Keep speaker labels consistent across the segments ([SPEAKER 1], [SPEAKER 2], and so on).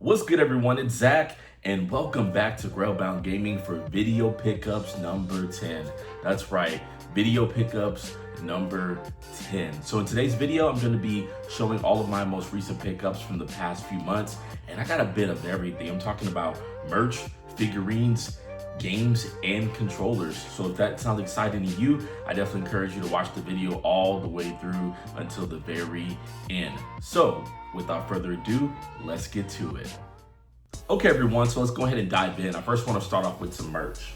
[SPEAKER 1] What's good, everyone? It's Zach, and welcome back to Grailbound Gaming for video pickups number 10. That's right, video pickups number 10. So in today's video, I'm going to be showing all of my most recent pickups from the past few months, and I got a bit of everything. I'm talking about merch, figurines, games, and controllers. So if that sounds exciting to you, I definitely encourage you to watch the video all the way through until the very end. So without further ado, let's get to it. Okay, everyone, so let's go ahead and dive in. I first want to start off with some merch.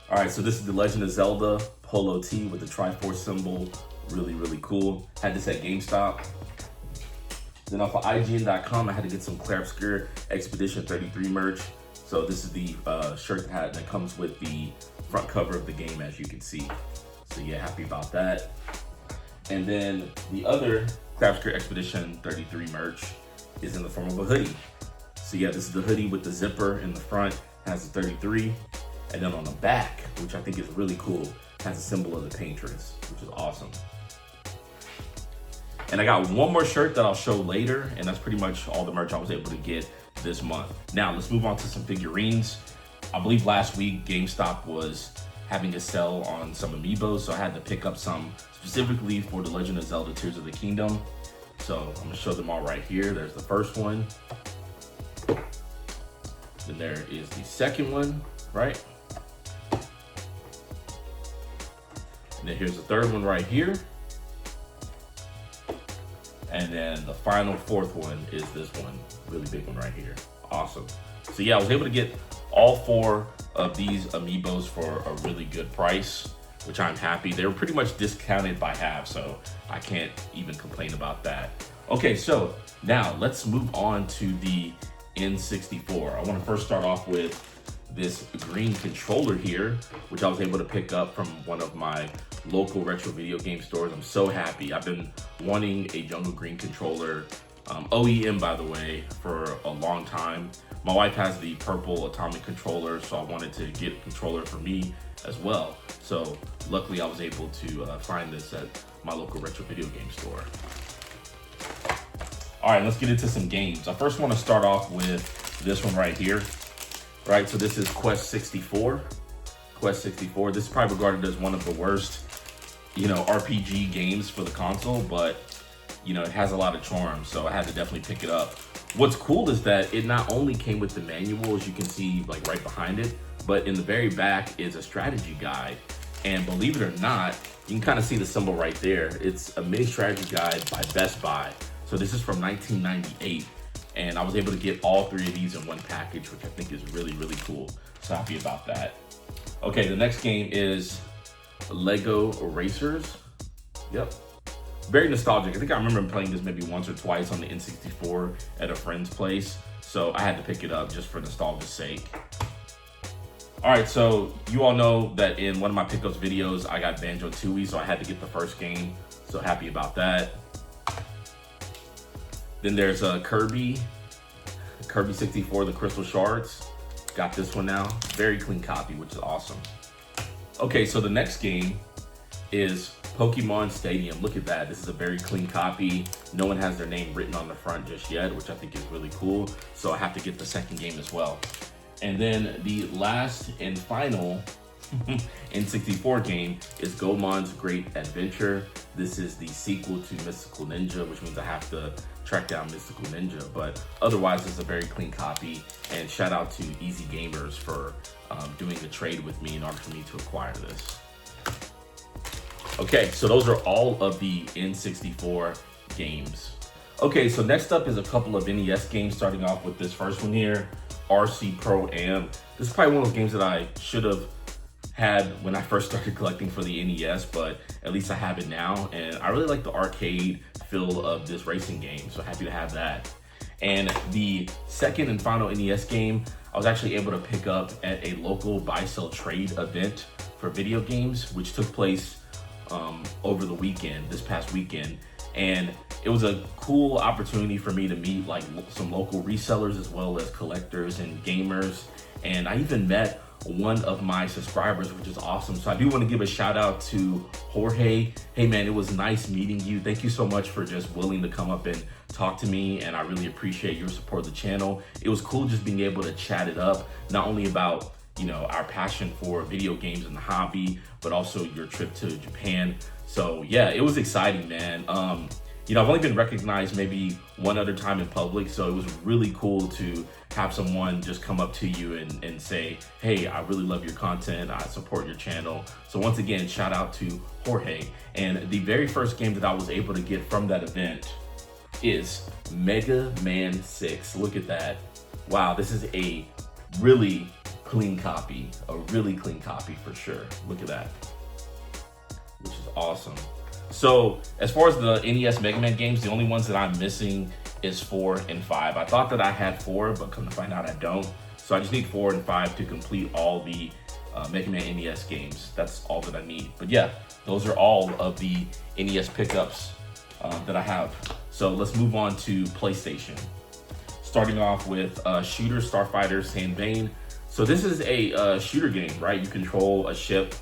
[SPEAKER 1] All right, so this is the Legend of Zelda Polo Tee with the Triforce symbol. Really cool. Had this at GameStop. Then off of IGN.com, I had to get some Clarabscure Expedition 33 merch. So this is the shirt that comes with the front cover of the game, as you can see. So yeah, happy about that. And then the other Clarabscure Expedition 33 merch is in the form of a hoodie. So yeah, this is the hoodie with the zipper in the front, has the 33. And then on the back, which I think is really cool, has a symbol of the paintress, which is awesome. And I got one more shirt that I'll show later, and that's pretty much all the merch I was able to get this month. Now let's move on to some figurines. I believe last week GameStop was having a sale on some Amiibos, so I had to pick up some specifically for the Legend of Zelda Tears of the Kingdom. So I'm gonna show them all right here. There's the first one. Then there is the second one, right? And then here's the third one right here. And then the final fourth one is this one, really big one right here. Awesome. So yeah, I was able to get all four of these Amiibos for a really good price, which I'm happy. They were pretty much discounted by half, so I can't even complain about that. Okay, so now let's move on to the N64. I want to first start off with this green controller here, which I was able to pick up from one of my local retro video game stores. I'm so happy. I've been wanting a jungle green controller, OEM by the way, for a long time. My wife has the purple atomic controller, so I wanted to get a controller for me as well. So luckily I was able to find this at my local retro video game store. All right, let's get into some games. I first want to start off with this one right here. Right, so this is Quest 64. Quest 64, this is probably regarded as one of the worst, RPG games for the console, but, it has a lot of charm, so I had to definitely pick it up. What's cool is that it not only came with the manual, as you can see, like right behind it, but in the very back is a strategy guide. And believe it or not, you can kind of see the symbol right there. It's a mini strategy guide by Best Buy. So this is from 1998. And I was able to get all three of these in one package, which I think is really cool. So happy about that. Okay, the next game is Lego Racers. Yep, very nostalgic. I think I remember playing this maybe once or twice on the N64 at a friend's place. So I had to pick it up just for nostalgia's sake. All right, so you all know that in one of my pickups videos, I got Banjo-Tooie, so I had to get the first game. So happy about that. Then there's Kirby 64, the Crystal Shards. Got this one now. Very clean copy, which is awesome. Okay, so the next game is Pokemon Stadium. Look at that. This is a very clean copy. No one has their name written on the front just yet, which I think is really cool. So I have to get the second game as well. And then the last and final N64 game is Goemon's Great Adventure. This is the sequel to Mystical Ninja, which means I have to track down Mystical Ninja, but otherwise it's a very clean copy. And shout out to Easy Gamers for doing the trade with me in order for me to acquire this. Okay, so those are all of the N64 games. Okay, so next up is a couple of NES games, starting off with this first one here, RC Pro Am. This is probably one of those games that I should have had when I first started collecting for the NES, but at least I have it now. And I really like the arcade feel of this racing game, so happy to have that. And the second and final NES game, I was actually able to pick up at a local buy-sell trade event for video games, which took place over the weekend, this past weekend. And it was a cool opportunity for me to meet like some local resellers as well as collectors and gamers. And I even met one of my subscribers, which is awesome. So I do want to give a shout out to Jorge. Hey man, it was nice meeting you. Thank you so much for just willing to come up and talk to me, and I really appreciate your support of the channel. It was cool just being able to chat it up, not only about, you know, our passion for video games and the hobby, but also your trip to Japan. So yeah, it was exciting, man. You know, I've only been recognized maybe one other time in public, so it was really cool to have someone just come up to you and say, hey, I really love your content, I support your channel. So once again, shout out to Jorge. And the very first game that I was able to get from that event is Mega Man 6. Look at that. Wow, this is a really clean copy, for sure. Look at that, which is awesome. So as far as the NES Mega Man games, the only ones that I'm missing is 4 and 5. I thought that I had 4, but come to find out I don't. So I just need 4 and 5 to complete all the Mega Man NES games. That's all that I need. But yeah, those are all of the NES pickups that I have. So let's move on to PlayStation. Starting off with Shooter Starfighter San Bane. So this is a shooter game, right? You control a ship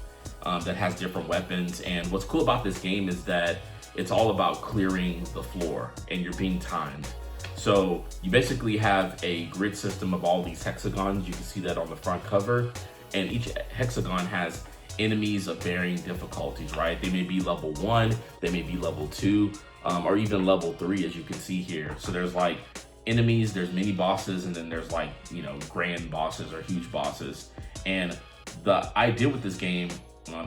[SPEAKER 1] that has different weapons, and what's cool about this game is that it's all about clearing the floor and you're being timed. So you basically have a grid system of all these hexagons. You can see that on the front cover, and each hexagon has enemies of varying difficulties, right? They may be level 1, they may be level 2, or even level 3, as you can see here. So there's like enemies, there's mini bosses, and then there's like, you know, grand bosses or huge bosses. And the idea with this game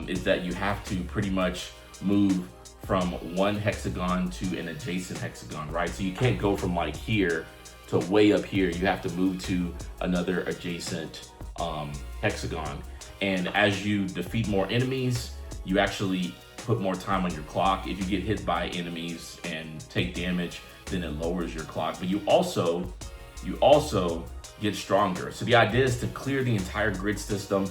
[SPEAKER 1] is that you have to pretty much move from one hexagon to an adjacent hexagon, right? So you can't go from like here to way up here. You have to move to another adjacent hexagon. And as you defeat more enemies, you actually put more time on your clock. If you get hit by enemies and take damage, then it lowers your clock. But you also get stronger. So the idea is to clear the entire grid system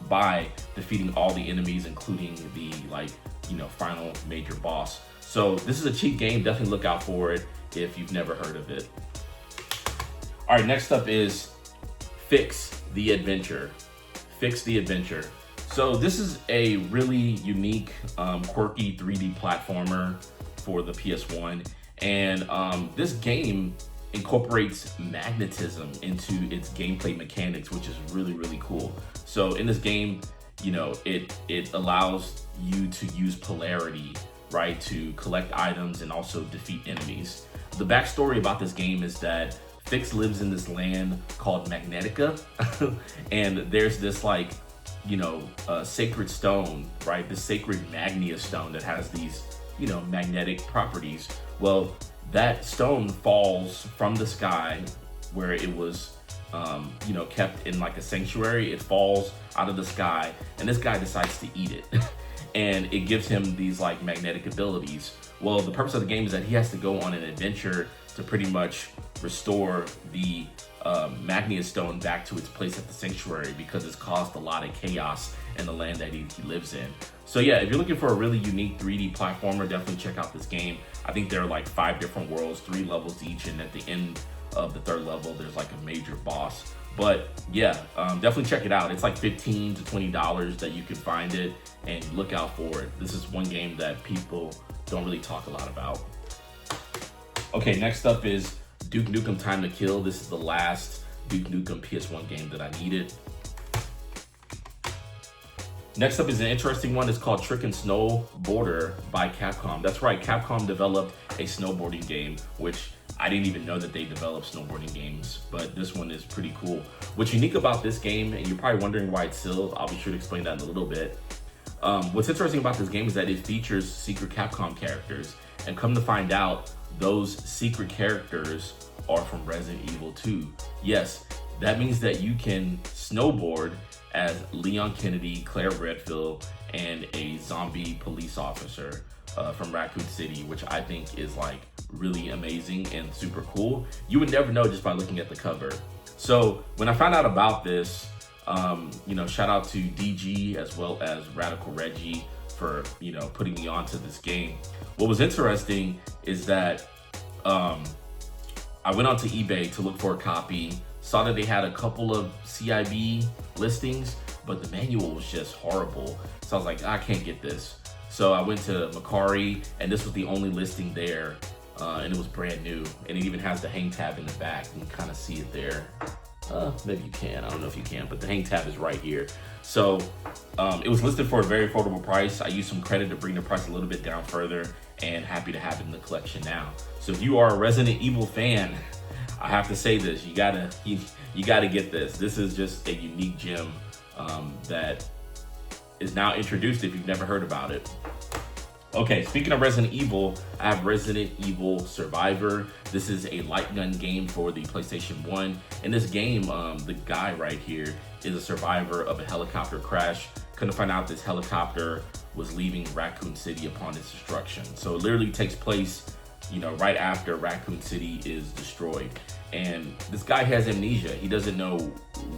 [SPEAKER 1] by defeating all the enemies, including the, like, you know, final major boss. So this is a cheap game. Definitely look out for it if you've never heard of it. All right, next up is Fix the Adventure. Fix the Adventure. So this is a really unique, quirky 3D platformer for the PS1. And this game incorporates magnetism into its gameplay mechanics, which is really, really cool. So in this game, you know, it allows you to use polarity, right, to collect items and also defeat enemies. The backstory about this game is that Fix lives in this land called Magnetica, and there's this, like, you know, sacred stone, right? The sacred Magnia stone that has these, you know, magnetic properties. Well, that stone falls from the sky where it was, you know, kept in like a sanctuary. It falls out of the sky, and this guy decides to eat it. And it gives him these like magnetic abilities. Well, the purpose of the game is that he has to go on an adventure to pretty much restore the Magnia stone back to its place at the sanctuary, because it's caused a lot of chaos in the land that he lives in. So yeah, if you're looking for a really unique 3D platformer, definitely check out this game. I think there are like 5 different worlds, 3 levels each, and at the end of the 3rd level, there's like a major boss. But yeah, definitely check it out. It's like $15 to $20 that you can find it, and look out for it. This is one game that people don't really talk a lot about. Okay, next up is Duke Nukem Time to Kill. This is the last Duke Nukem PS1 game that I needed. Next up is an interesting one. It's called Trick and Snowboarder by Capcom. That's right, Capcom developed a snowboarding game, which I didn't even know that they developed snowboarding games, but this one is pretty cool. What's unique about this game, and you're probably wondering why it's sealed, I'll be sure to explain that in a little bit. What's interesting about this game is that it features secret Capcom characters, and come to find out, those secret characters are from Resident Evil 2. Yes, that means that you can snowboard as Leon Kennedy, Claire Redfield, and a zombie police officer from Raccoon City, which I think is like really amazing and super cool. You would never know just by looking at the cover. So when I found out about this, you know, shout out to DG as well as Radical Reggie for, you know, putting me onto this game. What was interesting is that I went onto eBay to look for a copy, saw that they had a couple of CIB listings, but the manual was just horrible. So I was like, I can't get this. So I went to Macari, and this was the only listing there and it was brand new. And it even has the hang tab in the back. You can kind of see it there. Maybe you can, I don't know if you can, but the hang tab is right here. So it was listed for a very affordable price. I used some credit to bring the price a little bit down further, and happy to have it in the collection now. So if you are a Resident Evil fan, I have to say this, you gotta get this. This is just a unique gem that is now introduced if you've never heard about it. Okay, speaking of Resident Evil, I have Resident Evil Survivor. This is a light gun game for the PlayStation 1. In this game, the guy right here is a survivor of a helicopter crash. Couldn't find out this helicopter was leaving Raccoon City upon its destruction. So it literally takes place, you know, right after Raccoon City is destroyed. And this guy has amnesia. He doesn't know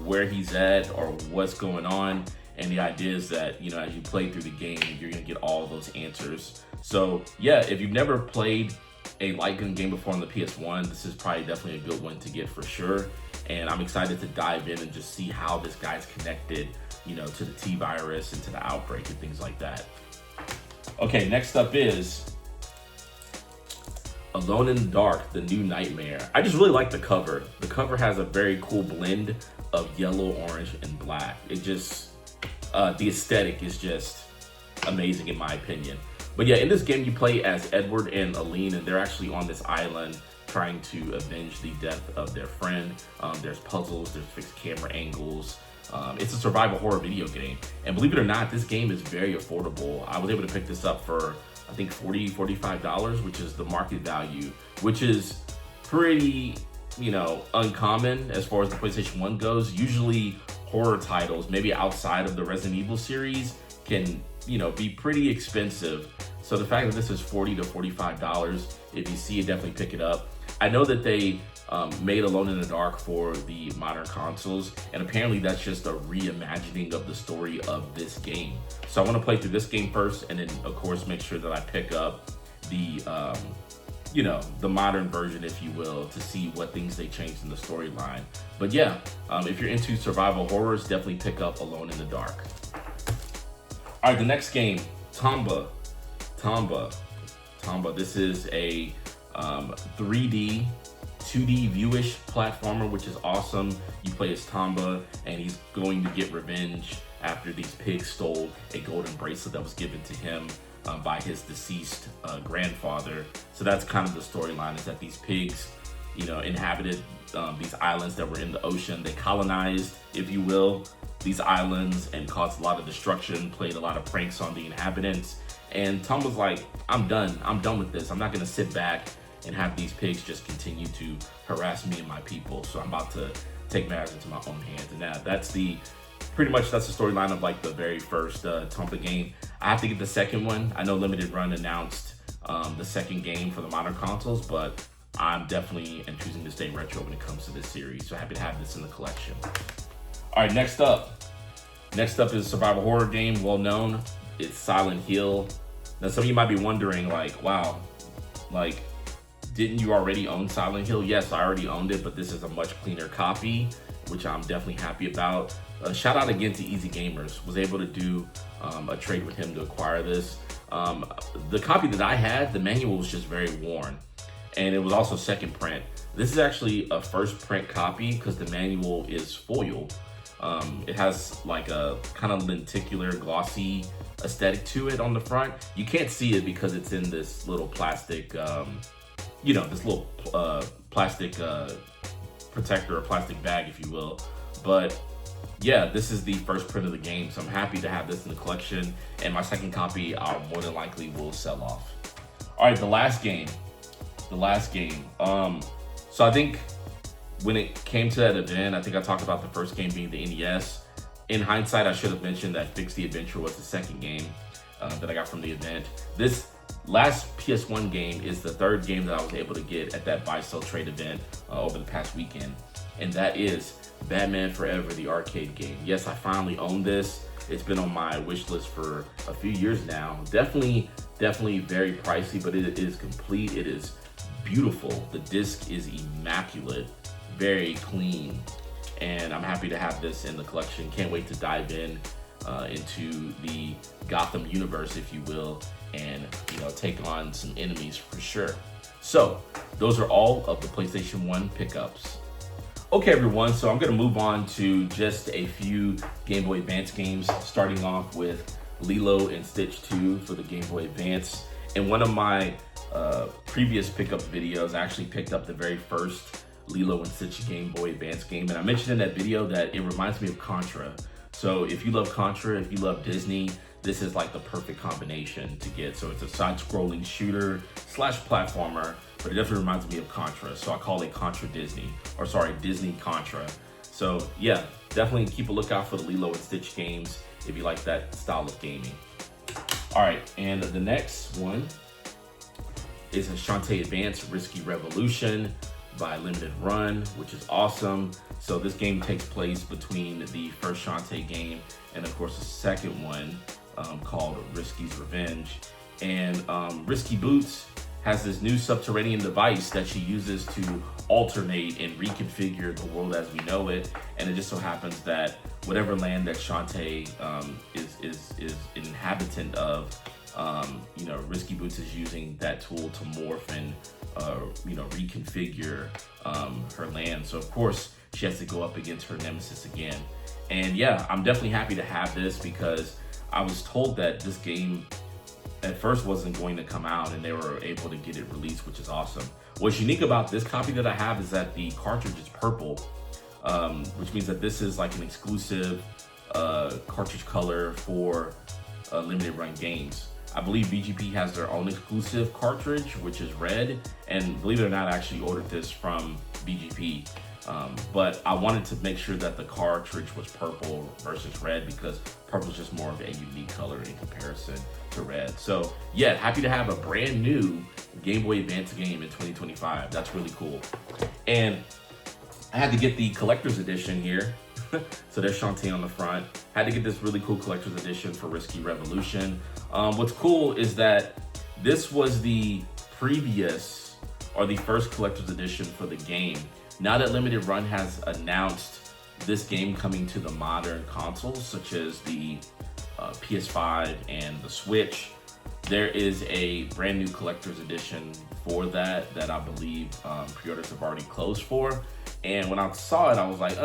[SPEAKER 1] where he's at or what's going on. And the idea is that, you know, as you play through the game, you're gonna get all of those answers. So yeah, if you've never played a light gun game before on the PS1, this is probably definitely a good one to get for sure. And I'm excited to dive in and just see how this guy's connected, you know, to the T-virus and to the outbreak and things like that. Okay, next up is Alone in the Dark, The New Nightmare. I just really like the cover. The cover has a very cool blend of yellow, orange, and black. It just, the aesthetic is just amazing in my opinion. But yeah, in this game you play as Edward and Aline, and they're actually on this island trying to avenge the death of their friend. There's puzzles, there's fixed camera angles. It's a survival horror video game. And believe it or not, this game is very affordable. I was able to pick this up for, I think $45, which is the market value, which is pretty, you know, uncommon as far as the PlayStation 1 goes. Usually horror titles, maybe outside of the Resident Evil series, can, you know, be pretty expensive. So the fact that this is $40 to $45, if you see it, definitely pick it up. I know that they made Alone in the Dark for the modern consoles, and apparently that's just a reimagining of the story of this game. So I want to play through this game first, and then of course make sure that I pick up the you know, the modern version, if you will, to see what things they changed in the storyline. But yeah, if you're into survival horrors, definitely pick up Alone in the Dark. All right, the next game, Tomba. This is a 3D, 2D viewish platformer, which is awesome. You play as Tomba, and he's going to get revenge after these pigs stole a golden bracelet that was given to him by his deceased grandfather. So that's kind of the storyline, is that these pigs, you know, inhabited these islands that were in the ocean. They colonized, if you will, these islands and caused a lot of destruction, played a lot of pranks on the inhabitants. And Tom was like, I'm done with this. I'm not gonna sit back and have these pigs just continue to harass me and my people. So I'm about to take matters into my own hands. And that's pretty much the storyline of like the very first Tomba game. I have to get the second one. I know Limited Run announced the second game for the modern consoles, but I'm definitely choosing to stay retro when it comes to this series. So happy to have this in the collection. All right, next up is a survival horror game, well known. It's Silent Hill. Now some of you might be wondering, like, wow, like, didn't you already own Silent Hill? Yes, I already owned it, but this is a much cleaner copy, which I'm definitely happy about. Shout out again to Easy Gamers. Was able to do a trade with him to acquire this. The copy that I had, the manual was just very worn, and it was also second print. This is actually a first print copy because the manual is foil. It has like a kind of lenticular, glossy aesthetic to it on the front. You can't see it because it's in this little plastic, you know, this little plastic protector or plastic bag, if you will. But yeah, this is the first print of the game, so I'm happy to have this in the collection. And my second copy, more than likely will sell off. All right, the last game. So I think when it came to that event, I think I talked about the first game being the NES. In hindsight, I should have mentioned that Fix the Adventure was the second game that I got from the event. This last PS1 game is the third game that I was able to get at that buy sell trade event over the past weekend, and that is Batman Forever, the arcade game. Yes, I finally own this. It's been on my wish list for a few years now. Definitely very pricey, but it is complete. It is beautiful. The disc is immaculate, very clean, and I'm happy to have this in the collection. Can't wait to dive into the Gotham universe, if you will, and, you know, take on some enemies for sure. So those are all of the PlayStation 1 pickups. Okay everyone, so I'm gonna move on to just a few Game Boy Advance games, starting off with Lilo and Stitch 2 for the Game Boy Advance. In one of my previous pickup videos, I actually picked up the very first Lilo and Stitch Game Boy Advance game, and I mentioned in that video that it reminds me of Contra. So if you love Contra, if you love Disney, this is like the perfect combination to get. So it's a side-scrolling shooter slash platformer, but it definitely reminds me of Contra. So I call it Contra Disney, or sorry, Disney Contra. So yeah, definitely keep a lookout for the Lilo and Stitch games if you like that style of gaming. All right, and the next one is a Shantae Advance Risky Revolution by Limited Run, which is awesome. So this game takes place between the first Shantae game and of course the second one called Risky's Revenge. And Risky Boots has this new subterranean device that she uses to alternate and reconfigure the world as we know it. And it just so happens that whatever land that Shantae is an inhabitant of, Risky Boots is using that tool to morph and reconfigure her land. So of course she has to go up against her nemesis again. And yeah, I'm definitely happy to have this because I was told that this game at first wasn't going to come out, and they were able to get it released, which is awesome. What's unique about this copy that I have is that the cartridge is purple, which means that this is like an exclusive cartridge color for limited run games. I believe VGP has their own exclusive cartridge, which is red, and believe it or not, I actually ordered this from VGP. But I wanted to make sure that the cartridge was purple versus red because purple is just more of a unique color in comparison to red. So yeah, happy to have a brand new Game Boy Advance game in 2025. That's really cool. And I had to get the collector's edition here. So there's Shantae on the front. Had to get this really cool collector's edition for Risky Revolution. What's cool is that this was the previous or the first collector's edition for the game. Now that Limited Run has announced this game coming to the modern consoles, such as the PS5 and the Switch, there is a brand new collector's edition for that I believe pre-orders have already closed for. And when I saw it, I was like,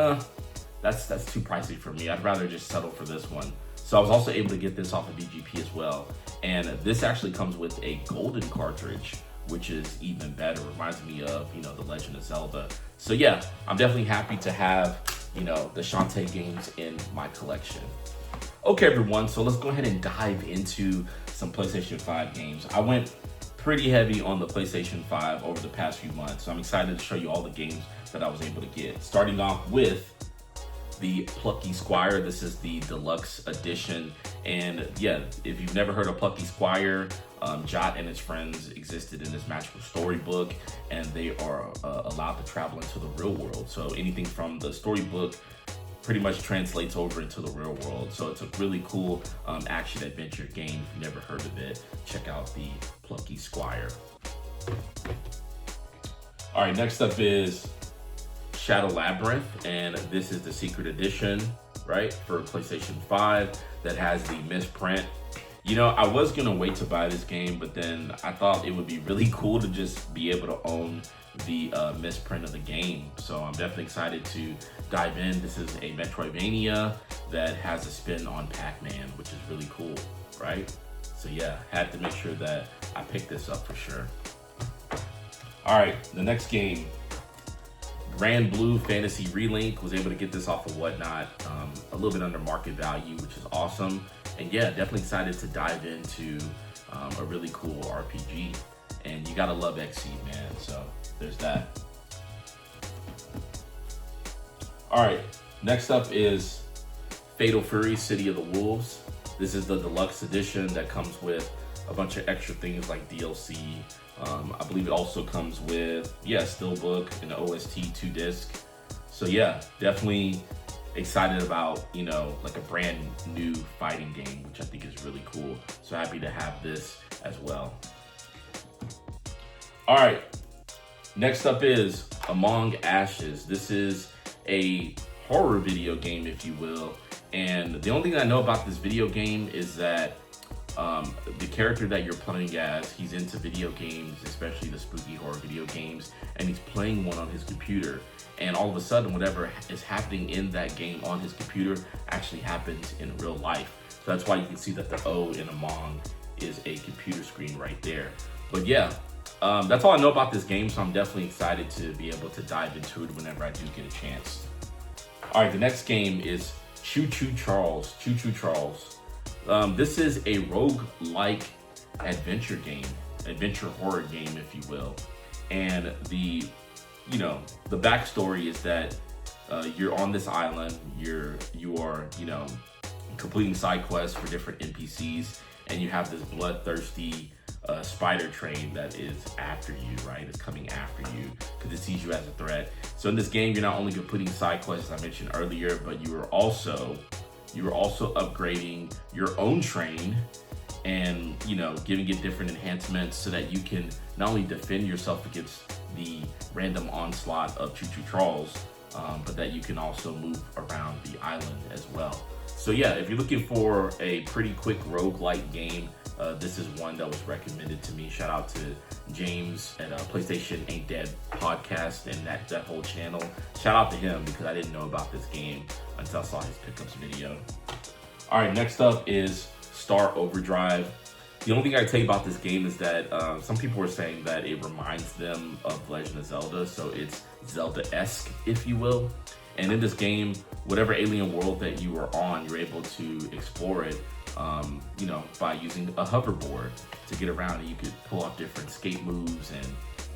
[SPEAKER 1] that's too pricey for me. I'd rather just settle for this one. So I was also able to get this off of VGP as well. And this actually comes with a golden cartridge, which is even better. Reminds me of, The Legend of Zelda. So yeah, I'm definitely happy to have, the Shantae games in my collection. Okay, everyone, so let's go ahead and dive into some PlayStation 5 games. I went pretty heavy on the PlayStation 5 over the past few months, so I'm excited to show you all the games that I was able to get. Starting off with the Plucky Squire. This is the deluxe edition. And yeah, if you've never heard of Plucky Squire, Jot and his friends existed in this magical storybook, and they are allowed to travel into the real world. So anything from the storybook pretty much translates over into the real world. So it's a really cool action adventure game. If you've never heard of it, check out the Plucky Squire. All right, next up is Shadow Labyrinth, and this is the secret edition, right, for PlayStation 5 that has the misprint. I was gonna wait to buy this game, but then I thought it would be really cool to just be able to own the misprint of the game. So I'm definitely excited to dive in. This is a Metroidvania that has a spin on Pac-Man, which is really cool, right? So yeah, had to make sure that I picked this up for sure. All right, the next game, Grand Blue Fantasy Relink. Was able to get this off of Whatnot, a little bit under market value, which is awesome. And yeah, definitely excited to dive into a really cool RPG. And you gotta love Xseed, man. So there's that. All right, next up is Fatal Fury City of the Wolves. This is the deluxe edition that comes with a bunch of extra things like DLC. I believe it also comes with, Steelbook and OST 2-disc. So yeah, definitely excited about, like a brand new fighting game, which I think is really cool. So happy to have this as well. All right, next up is Among Ashes. This is a horror video game, if you will. And the only thing I know about this video game is that The character that you're playing as, he's into video games, especially the spooky horror video games, and he's playing one on his computer. And all of a sudden, whatever is happening in that game on his computer actually happens in real life. So that's why you can see that the O in Among is a computer screen right there. But yeah, that's all I know about this game, so I'm definitely excited to be able to dive into it whenever I do get a chance. All right, the next game is Choo Choo Charles. Choo Choo Charles. This is a rogue-like adventure game, adventure horror game, if you will. And the backstory is that you're on this island. You are completing side quests for different NPCs, and you have this bloodthirsty spider train that is after you, right? It's coming after you because it sees you as a threat. So in this game, you're not only completing side quests, as I mentioned earlier, but you are also upgrading your own train and giving it different enhancements so that you can not only defend yourself against the random onslaught of Choo Choo Charles, but that you can also move around the island as well. So yeah, if you're looking for a pretty quick roguelike game, this is one that was recommended to me. Shout out to James at PlayStation Ain't Dead podcast and that whole channel. Shout out to him because I didn't know about this game until I saw his pickups video. All right, next up is Star Overdrive. The only thing I can tell you about this game is that some people were saying that it reminds them of Legend of Zelda, so it's Zelda-esque, if you will. And in this game, whatever alien world that you are on, you're able to explore it, by using a hoverboard to get around, and you could pull off different escape moves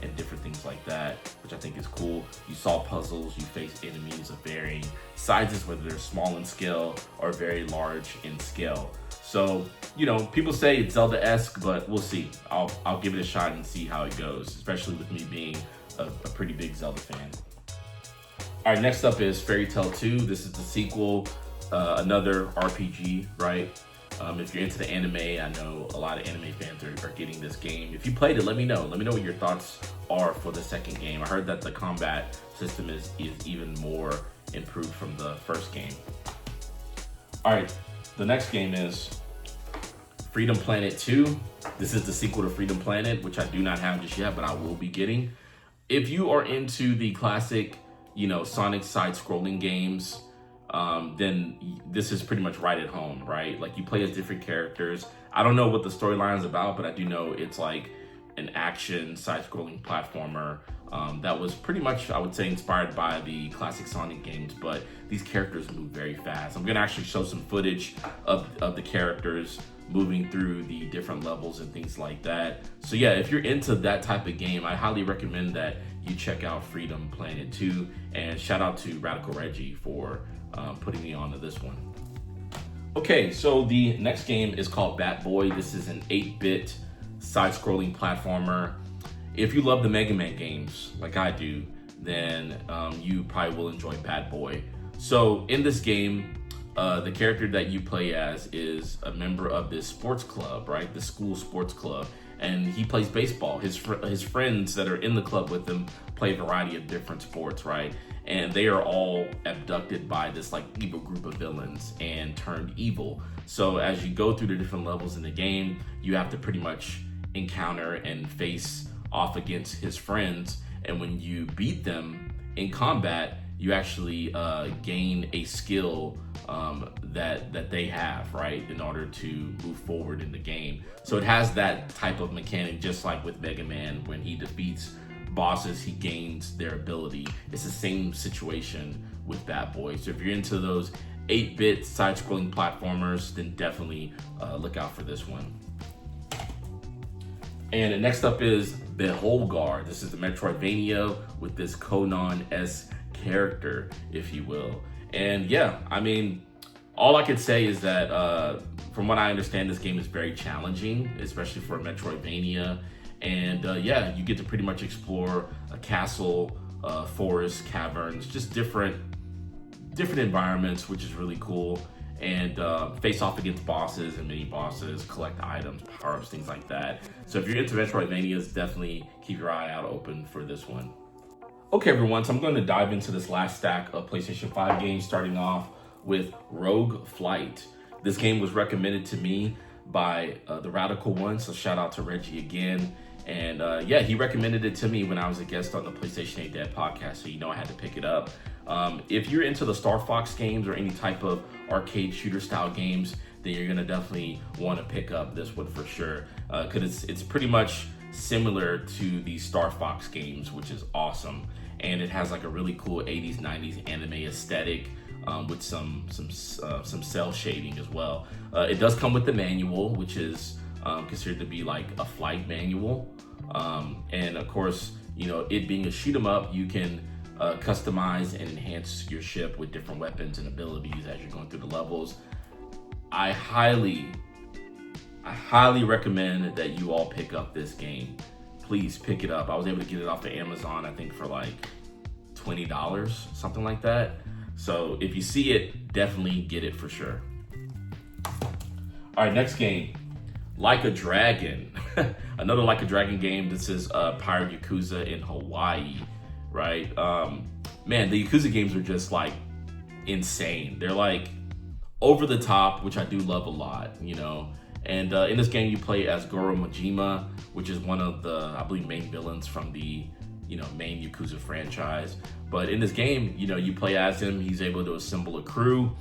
[SPEAKER 1] and different things like that, which I think is cool. You solve puzzles, you face enemies of varying sizes, whether they're small in scale or very large in scale. So, people say it's Zelda-esque, but we'll see. I'll give it a shot and see how it goes, especially with me being a pretty big Zelda fan. All right, next up is Fairy Tail 2. This is the sequel, another RPG, right? If you're into the anime, I know a lot of anime fans are getting this game. If you played it, let me know. Let me know what your thoughts are for the second game. I heard that the combat system is even more improved from the first game. All right, the next game is Freedom Planet 2. This is the sequel to Freedom Planet, which I do not have just yet, but I will be getting. If you are into the classic, Sonic side-scrolling games, then this is pretty much right at home, right? Like, you play as different characters. I don't know what the storyline is about, but I do know it's like an action side-scrolling platformer that was pretty much, I would say, inspired by the classic Sonic games, but these characters move very fast. I'm gonna actually show some footage of the characters moving through the different levels and things like that. So yeah, if you're into that type of game, I highly recommend that you check out Freedom Planet 2, and shout out to Radical Reggie for putting me onto this one. Okay, so the next game is called Bat Boy. This is an 8-bit side-scrolling platformer. If you love the Mega Man games like I do, then you probably will enjoy Bat Boy. So in this game, the character that you play as is a member of this sports club, right? The school sports club. And he plays baseball. His friends that are in the club with him play a variety of different sports, right? And they are all abducted by this like evil group of villains and turned evil. So as you go through the different levels in the game, you have to pretty much encounter and face off against his friends. And when you beat them in combat, you actually gain a skill that they have, right, in order to move forward in the game. So it has that type of mechanic, just like with Mega Man. When he defeats bosses, he gains their ability. It's the same situation with Bat Boy. So if you're into those 8-bit side-scrolling platformers, then definitely look out for this one. And next up is Beholgar. This is the Metroidvania with this Conan-esque character, if you will. And yeah, I mean, all I could say is that from what I understand, this game is very challenging, especially for a Metroidvania. And yeah, you get to pretty much explore a castle, forest, caverns, just different environments, which is really cool. And face off against bosses and mini bosses, collect items, power-ups, things like that. So if you're into Metroidvanias, definitely keep your eye out open for this one. Okay, everyone, so I'm going to dive into this last stack of PlayStation 5 games, starting off with Rogue Flight. This game was recommended to me by the Radical One. So shout out to Reggie again. And yeah, he recommended it to me when I was a guest on the PlayStation 8 Dead podcast, so I had to pick it up. If you're into the Star Fox games or any type of arcade shooter style games, then you're gonna definitely want to pick up this one for sure, because it's pretty much similar to the Star Fox games, which is awesome. And it has like a really cool 80s, 90s anime aesthetic with some cell shading as well. It does come with the manual, which is considered to be like a flight manual. And of course, it being a shoot 'em up, you can customize and enhance your ship with different weapons and abilities as you're going through the levels. I highly recommend that you all pick up this game. Please pick it up. I was able to get it off of Amazon, I think for like $20, something like that. So if you see it, definitely get it for sure. All right, next game, Like a Dragon. Another Like a Dragon game. This is Pirate Yakuza in Hawaii, right? Man, the Yakuza games are just like insane. They're like over the top, which I do love a lot, And in this game, you play as Goro Majima, which is one of the, I believe, main villains from the, main Yakuza franchise. But in this game, you play as him. He's able to assemble a crew.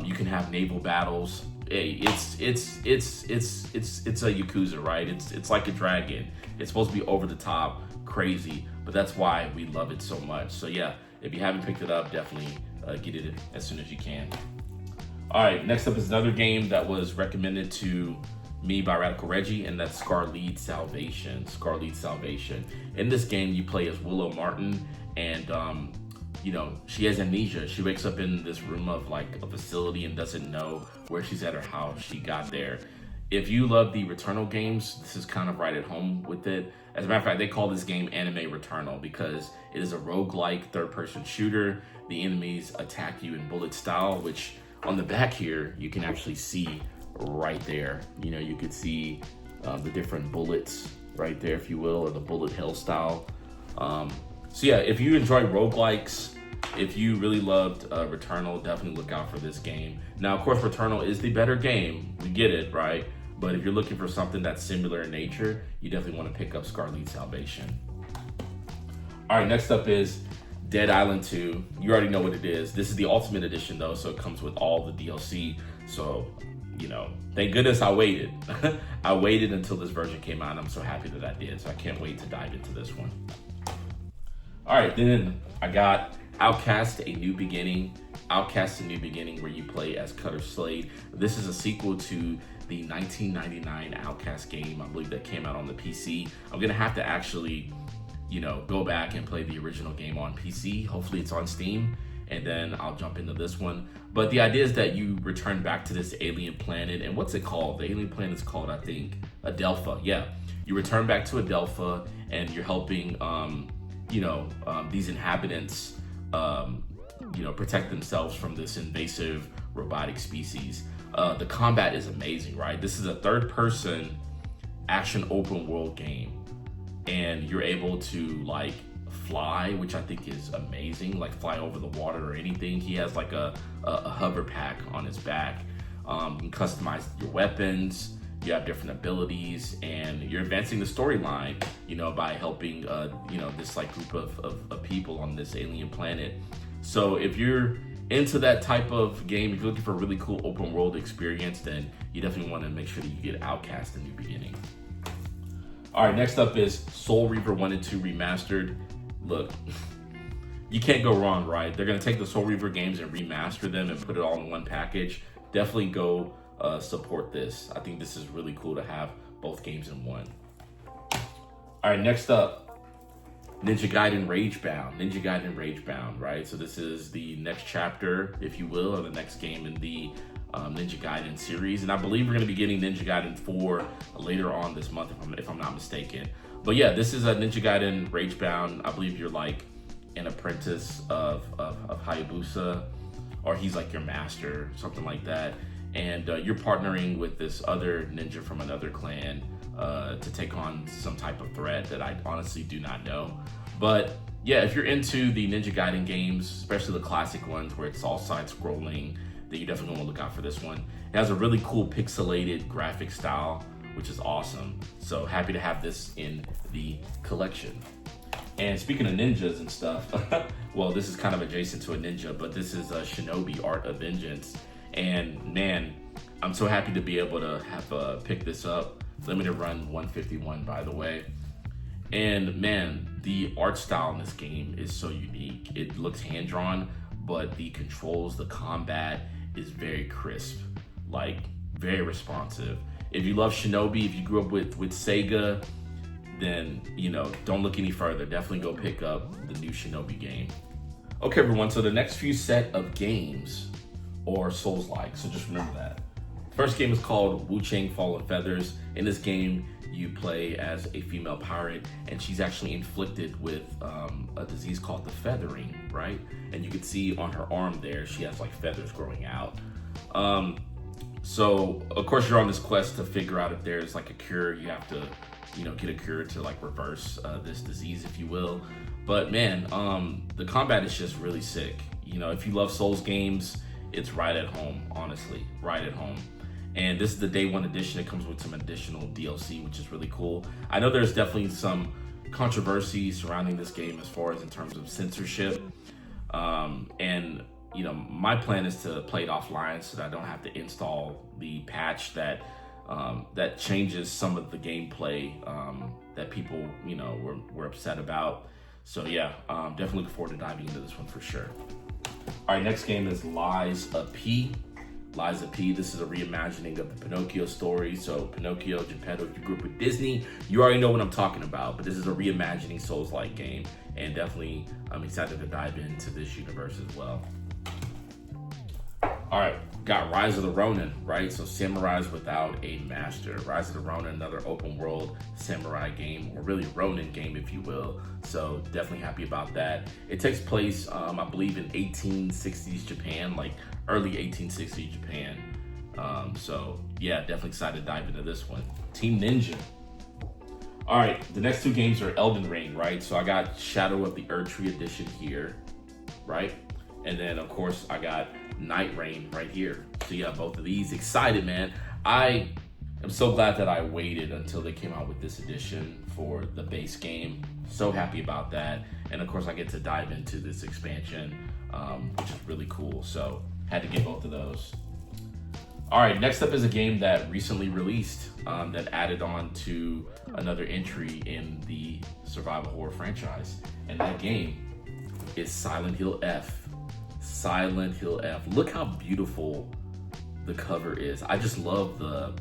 [SPEAKER 1] You can have naval battles. It's a Yakuza, right? It's like a dragon. It's supposed to be over the top, crazy, but that's why we love it so much. So yeah, if you haven't picked it up, definitely get it as soon as you can. All right, next up is another game that was recommended to me by Radical Reggie, and that's Scarlead Salvation. Scarlead Salvation. In this game, you play as Willow Martin, and she has amnesia. She wakes up in this room of like a facility and doesn't know where she's at or how she got there. If you love the Returnal games, this is kind of right at home with it. As a matter of fact, they call this game Anime Returnal because it is a roguelike third-person shooter. The enemies attack you in bullet style, which on the back here, you can actually see right there. You could see the different bullets right there, if you will, or the bullet hell style. So yeah, if you enjoy roguelikes, if you really loved Returnal, definitely look out for this game. Now, of course, Returnal is the better game. We get it, right? But if you're looking for something that's similar in nature, you definitely want to pick up Scarlead Salvation. All right, next up is Dead Island 2. You already know what it is. This is the Ultimate Edition, though, so it comes with all the DLC. So, thank goodness I waited. I waited until this version came out, and I'm so happy that I did. So I can't wait to dive into this one. All right, then I got Outcast: A New Beginning. Outcast: A New Beginning, where you play as Cutter Slade. This is a sequel to the 1999 Outcast game, I believe, that came out on the PC. I'm gonna have to actually, go back and play the original game on PC. Hopefully it's on Steam, and then I'll jump into this one. But the idea is that you return back to this alien planet, and what's it called? The alien planet is called, I think, Adelpha. Yeah, you return back to Adelpha, and you're helping, these inhabitants, protect themselves from this invasive robotic species. The combat is amazing, right? This is a third-person action open world game, and you're able to like fly, which I think is amazing, like fly over the water or anything. He has like a hover pack on his back. You can customize your weapons. You have different abilities, and you're advancing the storyline, by helping, this like group of people on this alien planet. So if you're into that type of game, if you're looking for a really cool open world experience, then you definitely want to make sure that you get Outcast: A New Beginning. All right, next up is Soul Reaver 1 and 2 Remastered. Look, you can't go wrong, right? They're going to take the Soul Reaver games and remaster them and put it all in one package. Definitely go support this. I think this is really cool to have both games in one. All right, next up, Ninja Gaiden Ragebound. Ninja Gaiden Ragebound, right? So this is the next chapter, if you will, or the next game in the Ninja Gaiden series. And I believe we're going to be getting Ninja Gaiden 4 later on this month, if I'm not mistaken. But yeah, this is a Ninja Gaiden Ragebound. I believe you're like an apprentice of Hayabusa, or he's like your master, something like that. And you're partnering with this other ninja from another clan to take on some type of threat that I honestly do not know. But yeah, if you're into the Ninja Gaiden games, especially the classic ones where it's all side-scrolling, then you definitely want to look out for this one. It has a really cool pixelated graphic style, which is awesome. So happy to have this in the collection. And speaking of ninjas and stuff, well, this is kind of adjacent to a ninja, but this is a Shinobi Art of Vengeance. And man, I'm so happy to be able to have picked this up. Limited run 151, by the way. And man, the art style in this game is so unique. It looks hand-drawn, but the controls, the combat is very crisp, like very responsive. If you love Shinobi, if you grew up with Sega, then, you know, don't look any further. Definitely go pick up the new Shinobi game. Okay, everyone, so the next few set of games are Souls-like, so just remember that. First game is called Wu Chang Fallen Feathers. In this game, you play as a female pirate, and she's actually inflicted with a disease called the feathering, right? And you can see on her arm there, she has like feathers growing out. So of course you're on this quest to figure out if there's like a cure. You have to, you know, get a cure to like reverse this disease, if you will. But man, the combat is just really sick. You know, if you love Souls games, it's right at home, honestly, right at home. And this is the day one edition. It comes with some additional DLC, which is really cool. I know there's definitely some controversy surrounding this game as far as in terms of censorship. And you know, my plan is to play it offline so that I don't have to install the patch that that changes some of the gameplay that people, you know, were upset about. So yeah, definitely looking forward to diving into this one for sure. All right, next game is Lies of P. Lies of P. This is a reimagining of the Pinocchio story. So Pinocchio, Geppetto, if you grew up with Disney, you already know what I'm talking about. But this is a reimagining Souls-like game, and definitely I'm excited to dive into this universe as well. All right, got Rise of the Ronin, right? So samurais without a master. Rise of the Ronin, another open world samurai game, or really Ronin game, if you will. So definitely happy about that. It takes place, I believe, in 1860s Japan, like early 1860s Japan. So yeah, definitely excited to dive into this one. Team Ninja. All right, the next two games are Elden Ring, right? So I got Shadow of the Erdtree edition here, right? And then of course I got Night Rain right here. So yeah, both of these. Excited, man. I am so glad that I waited until they came out with this edition for the base game. So happy about that. And of course I get to dive into this expansion, which is really cool. So had to get both of those. All right, next up is a game that recently released that added on to another entry in the survival horror franchise. And that game is Silent Hill F. Silent Hill F. Look how beautiful the cover is. I just love the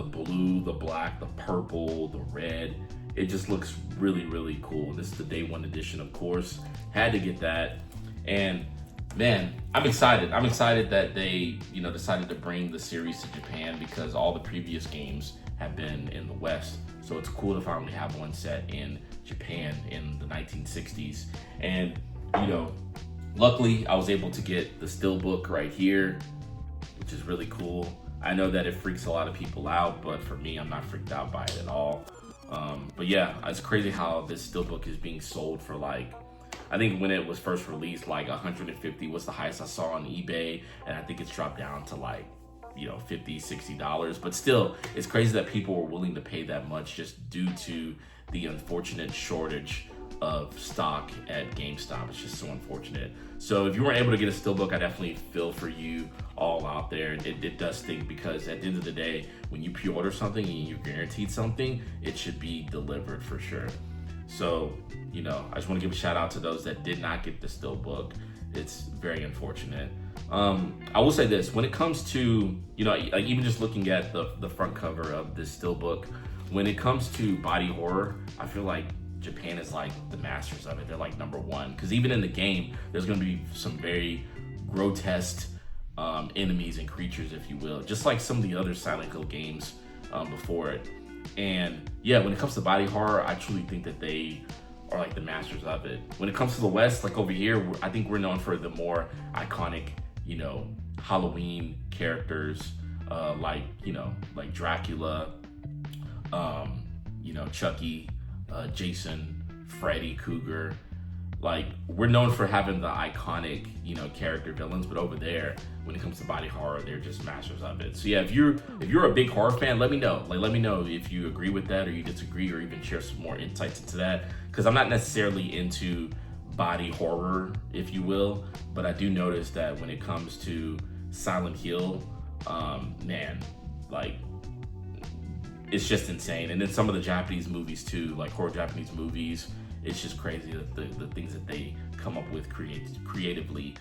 [SPEAKER 1] blue, the black, the purple, the red. It just looks really, really cool. This is the day one edition, of course. Had to get that. And man, I'm excited. I'm excited that they, you know, decided to bring the series to Japan, because all the previous games have been in the West. So it's cool to finally have one set in Japan in the 1960s. And, you know, luckily I was able to get the steelbook right here, which is really cool. I know that it freaks a lot of people out, but for me, I'm not freaked out by it at all. But yeah, it's crazy how this steelbook is being sold for, like, I think when it was first released, like 150 was the highest I saw on eBay. And I think it's dropped down to like, you know, $50, $60. But still, it's crazy that people were willing to pay that much just due to the unfortunate shortage of stock at GameStop. It's just so unfortunate. So if you weren't able to get a steelbook, I definitely feel for you all out there. It does stink, because at the end of the day, when you pre-order something and you're guaranteed something, it should be delivered for sure. So, you know, I just want to give a shout out to those that did not get the steelbook. It's very unfortunate. I will say this, when it comes to, you know, like even just looking at the front cover of this steelbook, when it comes to body horror, I feel like Japan is like the masters of it. They're like number one, because even in the game, there's going to be some very grotesque enemies and creatures, if you will, just like some of the other Silent Hill games before it. And yeah, when it comes to body horror, I truly think that they are like the masters of it. When it comes to the West, like over here, I think we're known for the more iconic, you know, Halloween characters, like, you know, like Dracula, you know, Chucky, Jason, Freddy Krueger. like, we're known for having the iconic, you know, character villains, but over there, when it comes to body horror, they're just masters of it. So yeah, if you're a big horror fan, let me know. Like, let me know if you agree with that or you disagree, or even share some more insights into that. Because I'm not necessarily into body horror, if you will, but I do notice that when it comes to Silent Hill, man, like, it's just insane. And then some of the Japanese movies too, like horror Japanese movies, it's just crazy the things that they come up with creatively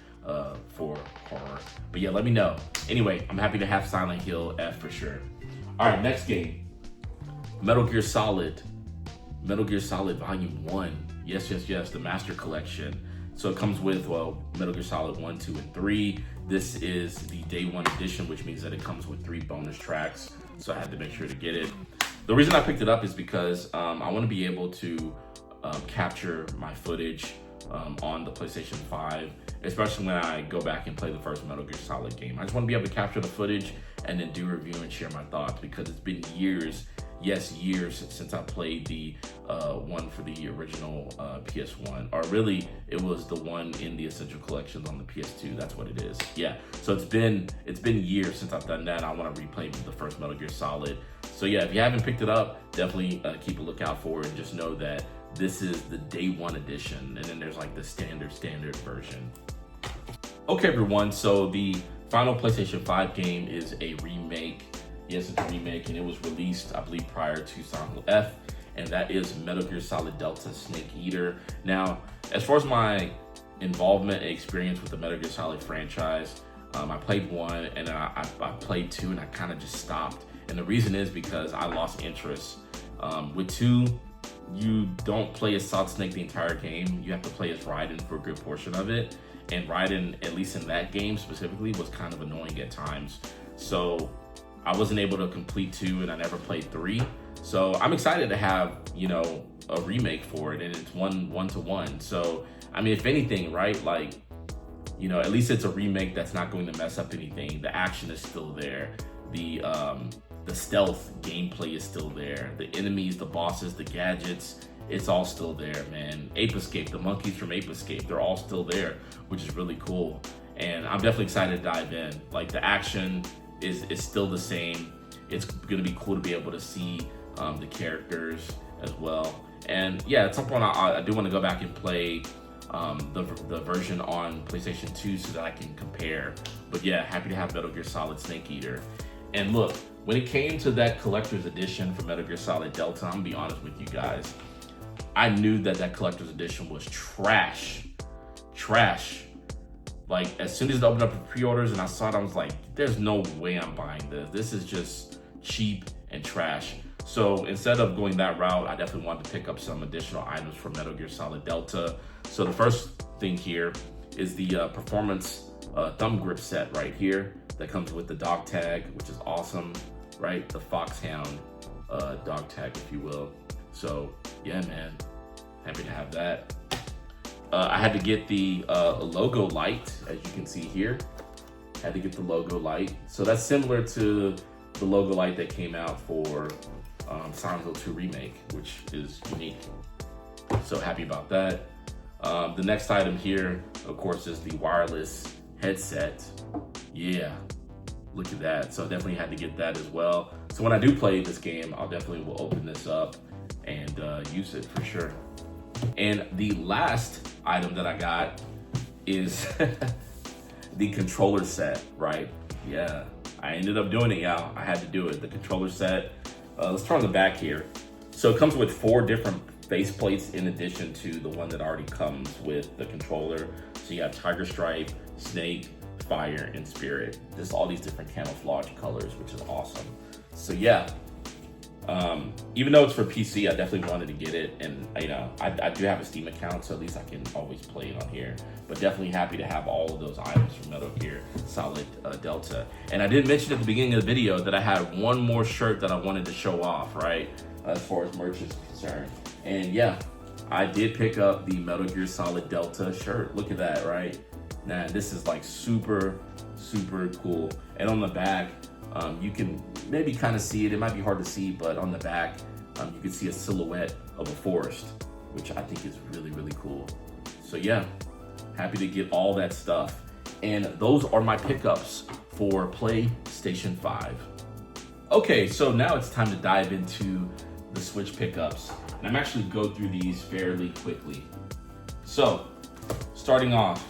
[SPEAKER 1] for horror. But yeah, let me know. Anyway, I'm happy to have Silent Hill F for sure. All right, next game, Metal Gear Solid Volume 1. Yes, the Master Collection. So it comes with, well, Metal Gear Solid 1, 2, and 3. This is the Day 1 edition, which means that it comes with 3 bonus tracks. So I had to make sure to get it. The reason I picked it up is because I want to be able to capture my footage on the PlayStation 5, especially when I go back and play the first Metal Gear Solid game. I just want to be able to capture the footage and then do a review and share my thoughts, because it's been years, yes, years since I played the one for the original PS1, or really it was the one in the Essential Collections on the PS2. That's what it is. Yeah, so it's been years since I've done that. I want to replay the first Metal Gear Solid. So yeah, if you haven't picked it up, definitely keep a lookout for it. Just know that this is the Day 1 edition, and then there's like the standard version. Okay, everyone, so the final PlayStation 5 game is a remake. Yes, it's a remake, and it was released, I believe, prior to Silent Hill F, and that is Metal Gear Solid Delta Snake Eater. Now, as far as my involvement and experience with the Metal Gear Solid franchise, I played 1, and then I played 2, and I kind of just stopped. And the reason is because I lost interest. With 2, you don't play as Solid Snake the entire game. You have to play as Raiden for a good portion of it. And Raiden, at least in that game specifically, was kind of annoying at times. So I wasn't able to complete 2, and I never played 3. So I'm excited to have, you know, a remake for it, and it's one to one. So, I mean, if anything, right, like, you know, at least it's a remake that's not going to mess up anything. The action is still there. The stealth gameplay is still there. The enemies, the bosses, the gadgets, it's all still there, man. Ape Escape, the monkeys from Ape Escape, they're all still there, which is really cool. And I'm definitely excited to dive in. Like, the action is still the same. It's gonna be cool to be able to see the characters as well. And yeah, at some point I do want to go back and play the version on PlayStation 2 so that I can compare. But yeah, happy to have Metal Gear Solid Snake Eater. And look, when it came to that collector's edition for Metal Gear Solid Delta, I'm gonna be honest with you guys, I knew that collector's edition was trash. Like, as soon as it opened up for pre-orders and I saw it, I was like, there's no way I'm buying this. This is just cheap and trash. So instead of going that route, I definitely wanted to pick up some additional items for Metal Gear Solid Delta. So the first thing here is the performance thumb grip set right here that comes with the dog tag, which is awesome, right? The Foxhound dog tag, if you will. So yeah, man, happy to have that. I had to get the logo light, as you can see here. Had to get the logo light. So that's similar to the logo light that came out for Silent Hill 2 Remake, which is unique. So happy about that. The next item here, of course, is the wireless headset. Yeah, look at that. So definitely had to get that as well. So when I do play this game, I'll definitely will open this up and use it for sure. And the last item that I got is the controller set, right? Yeah, I ended up doing it, y'all. I had to do it, the controller set. Let's turn on the back here. So it comes with 4 different face plates in addition to the one that already comes with the controller. So you have Tiger Stripe, Snake, Fire, and Spirit. Just all these different camouflage colors, which is awesome. So yeah, even though it's for PC, I definitely wanted to get it. And you know, I do have a Steam account, so at least I can always play it on here. But definitely happy to have all of those items from Metal Gear Solid Delta. And I did mention at the beginning of the video that I had one more shirt that I wanted to show off, right? As far as merch is concerned. And yeah, I did pick up the Metal Gear Solid Delta shirt. Look at that, right? Now, this is like super, super cool. And on the back, you can maybe kind of see it. It might be hard to see, but on the back, you can see a silhouette of a forest, which I think is really, really cool. So yeah, happy to get all that stuff. And those are my pickups for PlayStation 5. Okay, so now it's time to dive into the Switch pickups. And I'm actually go through these fairly quickly. So, starting off,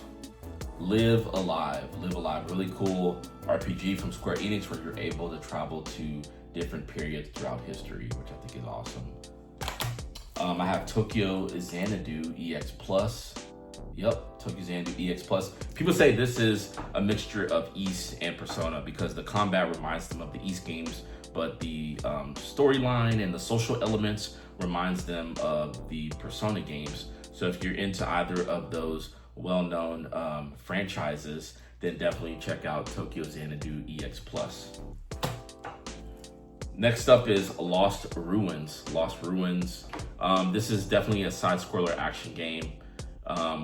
[SPEAKER 1] Live Alive. Live Alive, really cool RPG from Square Enix where you're able to travel to different periods throughout history, which I think is awesome. I have Tokyo Xanadu EX Plus. Yep, Tokyo Xanadu EX Plus. People say this is a mixture of Ys and Persona because the combat reminds them of the Ys games, but the storyline and the social elements reminds them of the Persona games. So if you're into either of those well-known franchises, then definitely check out Tokyo Xanadu EX Plus. Next up is Lost Ruins. Lost Ruins. This is definitely a side-scroller action game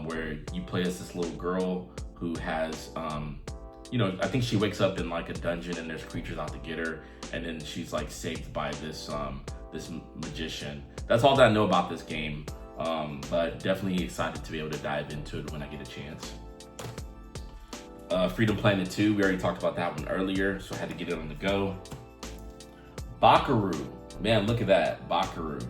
[SPEAKER 1] where you play as this little girl who has, I think she wakes up in like a dungeon and there's creatures out to get her, and then she's like saved by this this magician. That's all that I know about this game, but definitely excited to be able to dive into it when I get a chance. Freedom Planet 2, we already talked about that one earlier, so I had to get it on the go. Bakaru, man, look at that, Bakaru.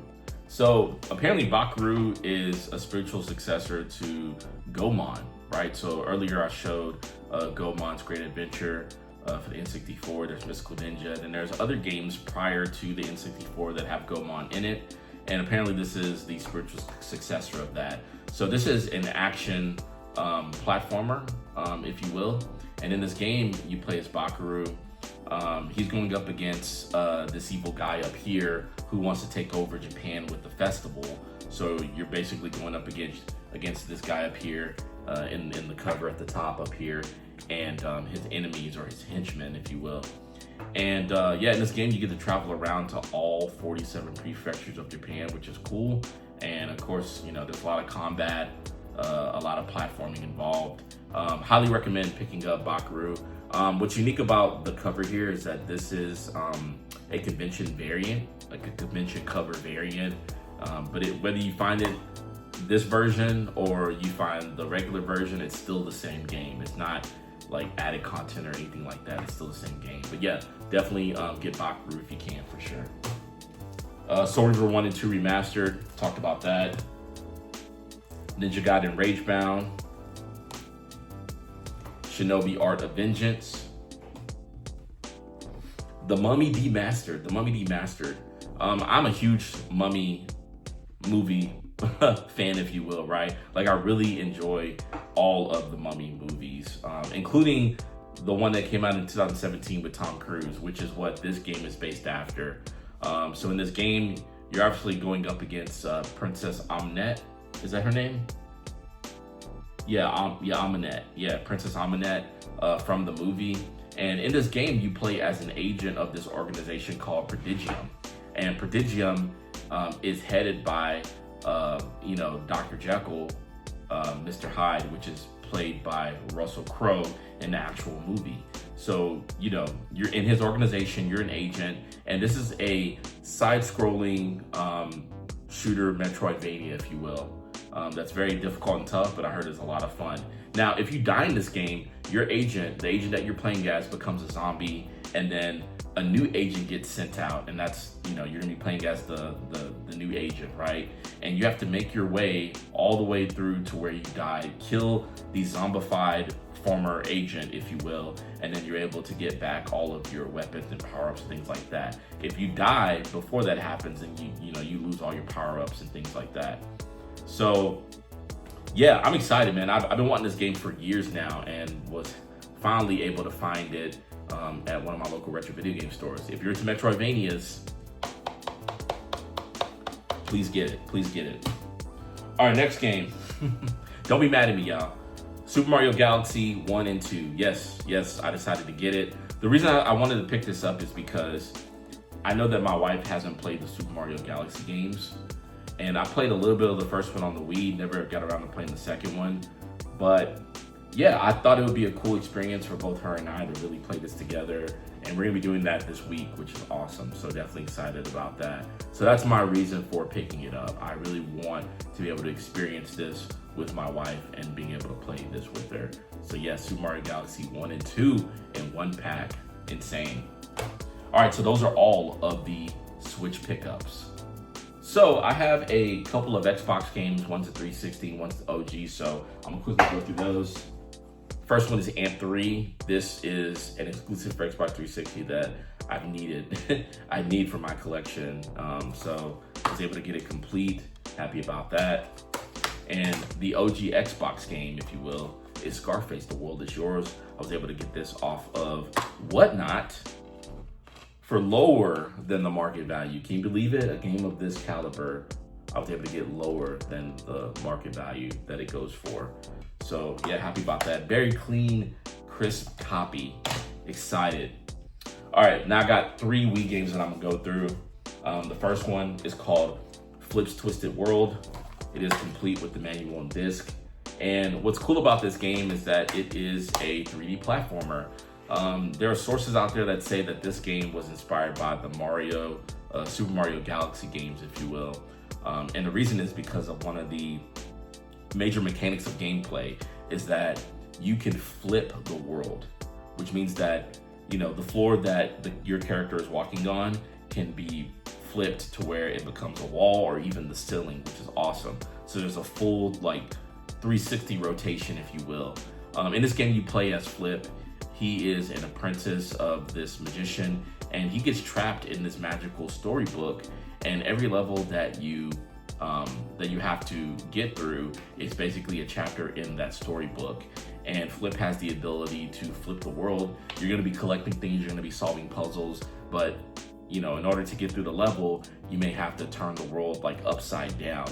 [SPEAKER 1] So apparently Bakaru is a spiritual successor to Gomon, right? So earlier I showed Gomon's Great Adventure for the N64, there's Mystical Ninja, and there's other games prior to the N64 that have Gomon in it. And apparently this is the spiritual successor of that. So this is an action platformer, if you will. And in this game, you play as Bakaru. He's going up against this evil guy up here who wants to take over Japan with the festival. So you're basically going up against this guy up here in the cover at the top up here, and his enemies or his henchmen, if you will. And yeah, in this game you get to travel around to all 47 prefectures of Japan, which is cool. And of course, there's a lot of combat, a lot of platforming involved. Highly recommend picking up Bakaru. What's unique about the cover here is that this is a convention variant, like a convention cover variant. But whether you find it this version or you find the regular version, it's still the same game. It's not like added content or anything like that. It's still the same game. But yeah, definitely get Bakaru if you can, for sure. Soul River 1 and 2 Remastered, talked about that. Ninja Gaiden Ragebound. Shinobi Art of Vengeance. The Mummy Demastered. The Mummy Demastered. I'm a huge Mummy movie fan, if you will, right? Like, I really enjoy all of the Mummy movies, including the one that came out in 2017 with Tom Cruise, which is what this game is based after. So in this game, you're obviously going up against Princess Amunet. Is that her name? Yeah, Amunet. Yeah, Princess Amunet from the movie. And in this game, you play as an agent of this organization called Prodigium. And Prodigium is headed by, Dr. Jekyll, Mr. Hyde, which is played by Russell Crowe in the actual movie. So, you're in his organization, you're an agent, and this is a side-scrolling shooter Metroidvania, if you will. That's very difficult and tough, but I heard it's a lot of fun. Now, if you die in this game, your agent, the agent that you're playing as, becomes a zombie, and then a new agent gets sent out, and that's, you're gonna be playing as the new agent, right? And you have to make your way all the way through to where you die, kill the zombified former agent, if you will, and then you're able to get back all of your weapons and power-ups and things like that. If you die before that happens, then you lose all your power-ups and things like that. So yeah, I'm excited, man. I've been wanting this game for years now and was finally able to find it at one of my local retro video game stores. If you're into Metroidvanias, please get it. Please get it. All right, next game. Don't be mad at me, y'all. Super Mario Galaxy 1 and 2. Yes, I decided to get it. The reason I wanted to pick this up is because I know that my wife hasn't played the Super Mario Galaxy games. And I played a little bit of the first one on the Wii, never got around to playing the second one. But yeah, I thought it would be a cool experience for both her and I to really play this together. And we're gonna be doing that this week, which is awesome. So definitely excited about that. So that's my reason for picking it up. I really want to be able to experience this with my wife and being able to play this with her. So yeah, Super Mario Galaxy 1 and 2 in one pack, insane. All right, so those are all of the Switch pickups. So I have a couple of Xbox games, one's a 360, one's the OG, so I'm gonna quickly go through those. First one is Ant 3. This is an exclusive for Xbox 360 that I've needed. I need for my collection. So I was able to get it complete. Happy about that. And the OG Xbox game, if you will, is Scarface, The World Is Yours. I was able to get this off of Whatnot for lower than the market value. Can you believe it? A game of this caliber, I was able to get lower than the market value that it goes for. So yeah, happy about that. Very clean, crisp copy. Excited. All right, now I got 3 Wii games that I'm gonna go through. The first one is called Flip's Twisted World. It is complete with the manual and disc. And what's cool about this game is that it is a 3D platformer. There are sources out there that say that this game was inspired by the Super Mario Galaxy games, if you will. And the reason is because of one of the major mechanics of gameplay is that you can flip the world, which means that, you know, the floor that your character is walking on can be flipped to where it becomes a wall or even the ceiling, which is awesome. So there's a full like 360 rotation, if you will. In this game, you play as Flip. He is an apprentice of this magician, and he gets trapped in this magical storybook. And every level that you have to get through is basically a chapter in that storybook. And Flip has the ability to flip the world. You're going to be collecting things, you're going to be solving puzzles, but you know, in order to get through the level, you may have to turn the world like upside down.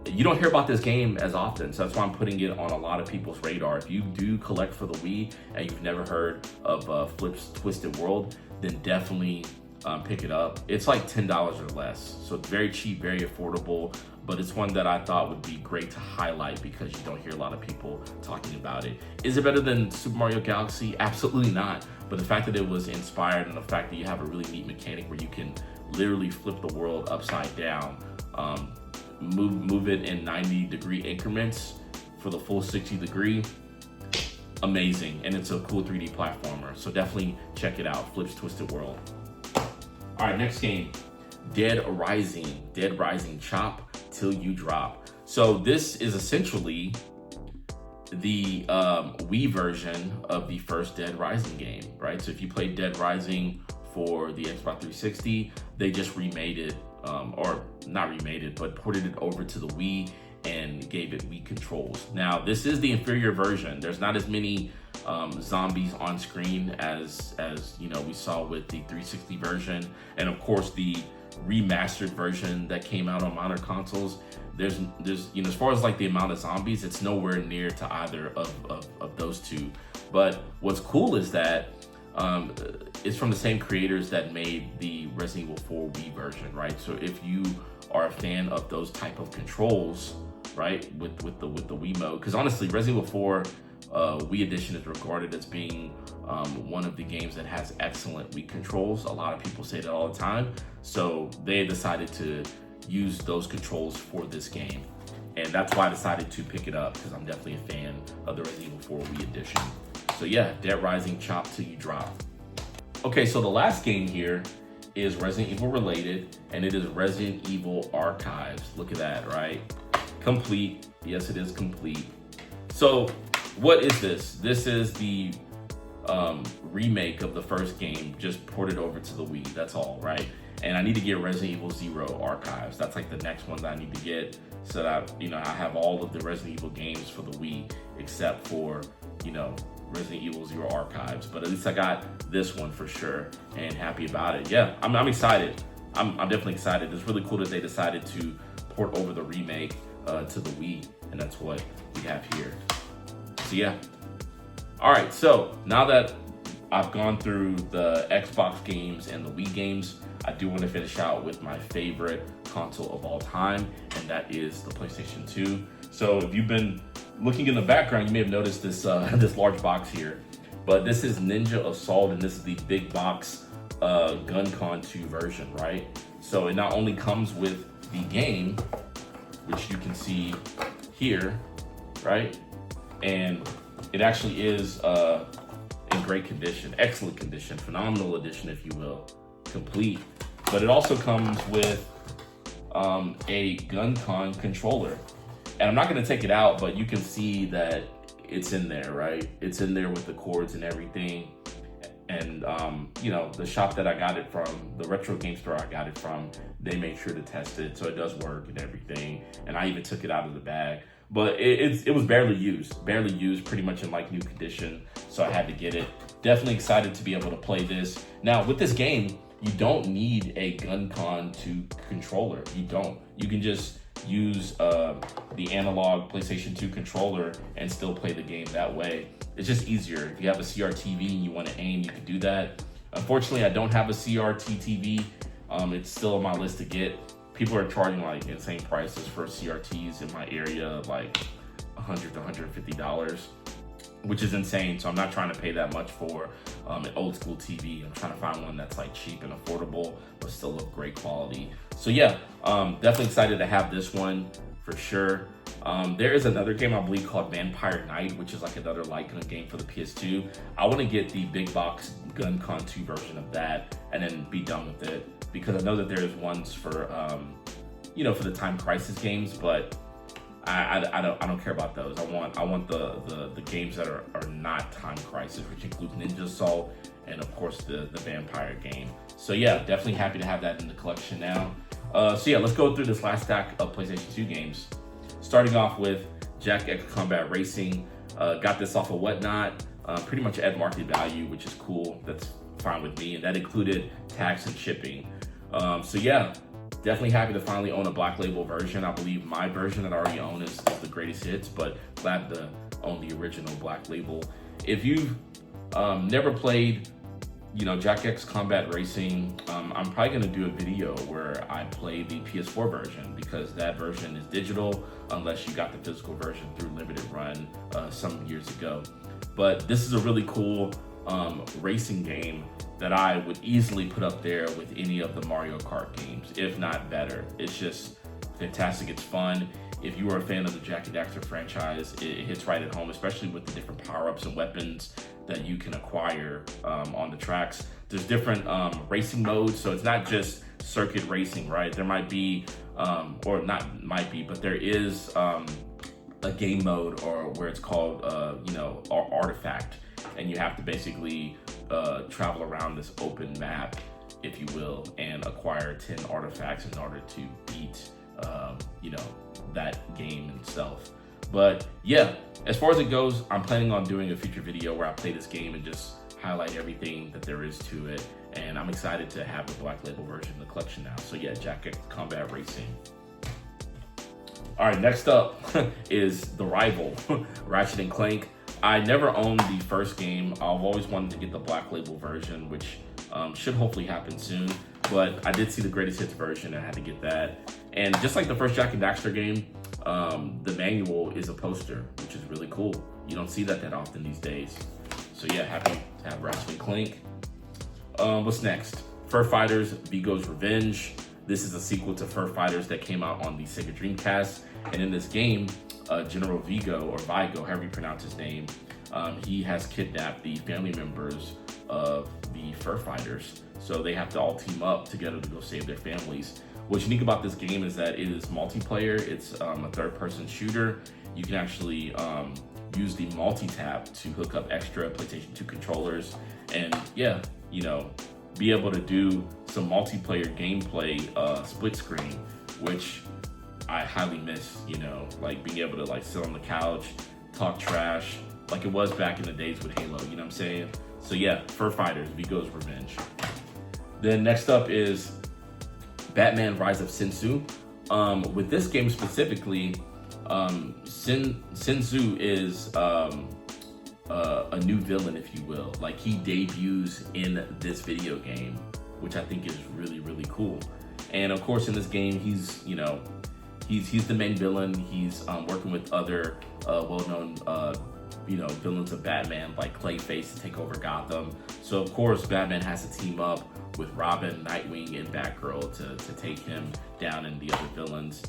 [SPEAKER 1] You don't hear about this game as often, so that's why I'm putting it on a lot of people's radar. If you do collect for the Wii and you've never heard of Flip's Twisted World, then definitely pick it up. It's like $10 or less, so it's very cheap, very affordable, but it's one that I thought would be great to highlight because you don't hear a lot of people talking about it. Is it better than Super Mario Galaxy? Absolutely not, but the fact that it was inspired and the fact that you have a really neat mechanic where you can literally flip the world upside down, move it in 90-degree increments for the full 60-degree, amazing. And it's a cool 3D platformer, so definitely check it out, Flip's Twisted World. All right, next game, Dead Rising Chop Till You Drop. So this is essentially the Wii version of the first Dead Rising game, right? So if you played Dead Rising for the Xbox 360, they just remade it, or not remade it, but ported it over to the Wii and gave it Wii controls. Now, this is the inferior version. There's not as many zombies on screen as you know we saw with the 360 version, and of course the remastered version that came out on modern consoles. There's you know, as far as like the amount of zombies, it's nowhere near to either of those two. But what's cool is that it's from the same creators that made the Resident Evil 4 Wii version, right? So if you are a fan of those type of controls, right, with the Wii mode, because honestly, Resident Evil 4 Wii Edition is regarded as being one of the games that has excellent Wii controls. A lot of people say that all the time. So they decided to use those controls for this game. And that's why I decided to pick it up, because I'm definitely a fan of the Resident Evil 4 Wii Edition. So yeah, Dead Rising Chop Till You Drop. Okay, so the last game here is Resident Evil related, and it is Resident Evil Archives. Look at that, right? Complete. Yes, it is complete. So what is this? This is the remake of the first game, just ported over to the Wii. That's all, right? And I need to get Resident Evil 0 Archives. That's like the next one that I need to get, so that you know I have all of the Resident Evil games for the Wii except for, you know, Resident Evil 0 Archives. But at least I got this one for sure, and happy about it. Yeah, I'm excited. I'm definitely excited. It's really cool that they decided to port over the remake to the Wii, and that's what we have here. So yeah. All right, so now that I've gone through the Xbox games and the Wii games, I do want to finish out with my favorite console of all time, and that is the PlayStation 2. So if you've been looking in the background, you may have noticed this this large box here, but this is Ninja Assault, and this is the big box GunCon 2 version, right? So it not only comes with the game, which you can see here, right? And it actually is in great condition, excellent condition, phenomenal edition, if you will, complete. But it also comes with a GunCon controller. And I'm not gonna take it out, but you can see that it's in there, right? It's in there with the cords and everything. And you know, the shop that I got it from, the retro game store I got it from, they made sure to test it, so it does work and everything. And I even took it out of the bag, but it was barely used, pretty much in like new condition. So I had to get it. Definitely excited to be able to play this. Now with this game, you don't need a GunCon 2 controller. You don't. You can just use the analog PlayStation 2 controller and still play the game that way. It's just easier. If you have a CRT TV and you want to aim, you can do that. Unfortunately, I don't have a CRT TV. It's still on my list to get. People are charging like insane prices for CRTs in my area, like $100 to $150, which is insane. So I'm not trying to pay that much for an old school TV. I'm trying to find one that's like cheap and affordable, but still of great quality. So yeah, definitely excited to have this one for sure. There is another game I believe called Vampire Knight, which is like another light gun game for the PS2. I want to get the big box GunCon 2 version of that and then be done with it, because I know that there's ones for you know, for the Time Crisis games, but I don't care about those. I want the games that are not Time Crisis, which includes Ninja Assault and of course the Vampire game. So yeah, definitely happy to have that in the collection now. So yeah, let's go through this last stack of PlayStation 2 games. Starting off with Jack X Combat Racing. Got this off of Whatnot, pretty much at market value, which is cool. That's fine with me, and that included tax and shipping. So yeah, definitely happy to finally own a black label version. I believe my version that I already own is the greatest hits, but glad to own the original black label. If you've never played, you know, Jack X Combat Racing, I'm probably gonna do a video where I play the PS4 version, because that version is digital unless you got the physical version through limited run some years ago. But this is a really cool racing game that I would easily put up there with any of the Mario Kart games, if not better. It's just fantastic. It's fun. If you are a fan of the Jak and Daxter franchise, it hits right at home, especially with the different power-ups and weapons that you can acquire on the tracks. There's different racing modes, so it's not just circuit racing, right? There might be, or not might be, but there is a game mode, or where it's called, you know, Artifact, and you have to basically travel around this open map, if you will, and acquire 10 artifacts in order to beat, you know, that game itself. But yeah, as far as it goes, I'm planning on doing a future video where I play this game and just highlight everything that there is to it. And I'm excited to have the black label version in the collection now. So yeah, Jak X Combat Racing. All right, next up is The Rival, Ratchet and Clank. I never owned the first game. I've always wanted to get the black label version, which should hopefully happen soon. But I did see the greatest hits version and I had to get that. And just like the first Jak and Daxter game, the manual is a poster, which is really cool. You don't see that often these days. So yeah, happy to have Ratchet and Clank. What's next? Fur Fighters, Vigo's Revenge. This is a sequel to Fur Fighters that came out on the Sega Dreamcast. And in this game, General Vigo, or Vigo, however you pronounce his name, he has kidnapped the family members of the Fur Fighters. So they have to all team up together to go save their families. What's unique about this game is that it is multiplayer. It's a third-person shooter. You can actually use the multi-tap to hook up extra PlayStation 2 controllers, and yeah, you know, be able to do some multiplayer gameplay split screen, which I highly miss, you know, like being able to like sit on the couch, talk trash, like it was back in the days with Halo, you know what I'm saying? So yeah, Fur Fighters, Vigo's Revenge. Then next up is Batman Rise of Sin-Tzu. With this game specifically, Sin-Tzu is a new villain, if you will. Like, he debuts in this video game, which I think is really, really cool. And of course, in this game, he's, you know, he's the main villain. He's working with other well-known villains of Batman like Clayface to take over Gotham. So of course Batman has to team up with Robin, Nightwing, and Batgirl to take him down and the other villains.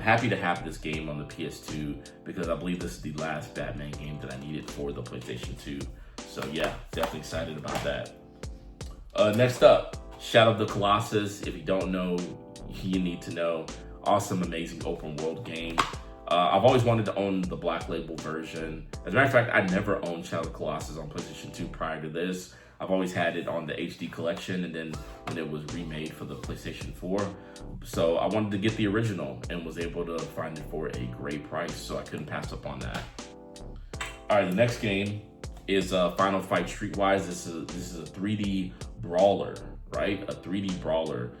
[SPEAKER 1] Happy to have this game on the PS2 because I believe this is the last Batman game that I needed for the PlayStation 2. So yeah, definitely excited about that. Next up, Shadow of the Colossus. If you don't know, you need to know. Awesome, amazing open world game. I've always wanted to own the Black Label version. As a matter of fact, I never owned Shadow of the Colossus on PlayStation 2 prior to this. I've always had it on the HD collection, and then when it was remade for the PlayStation 4. So I wanted to get the original and was able to find it for a great price, so I couldn't pass up on that. All right, the next game is Final Fight Streetwise. This is a 3D brawler, right? A 3D brawler.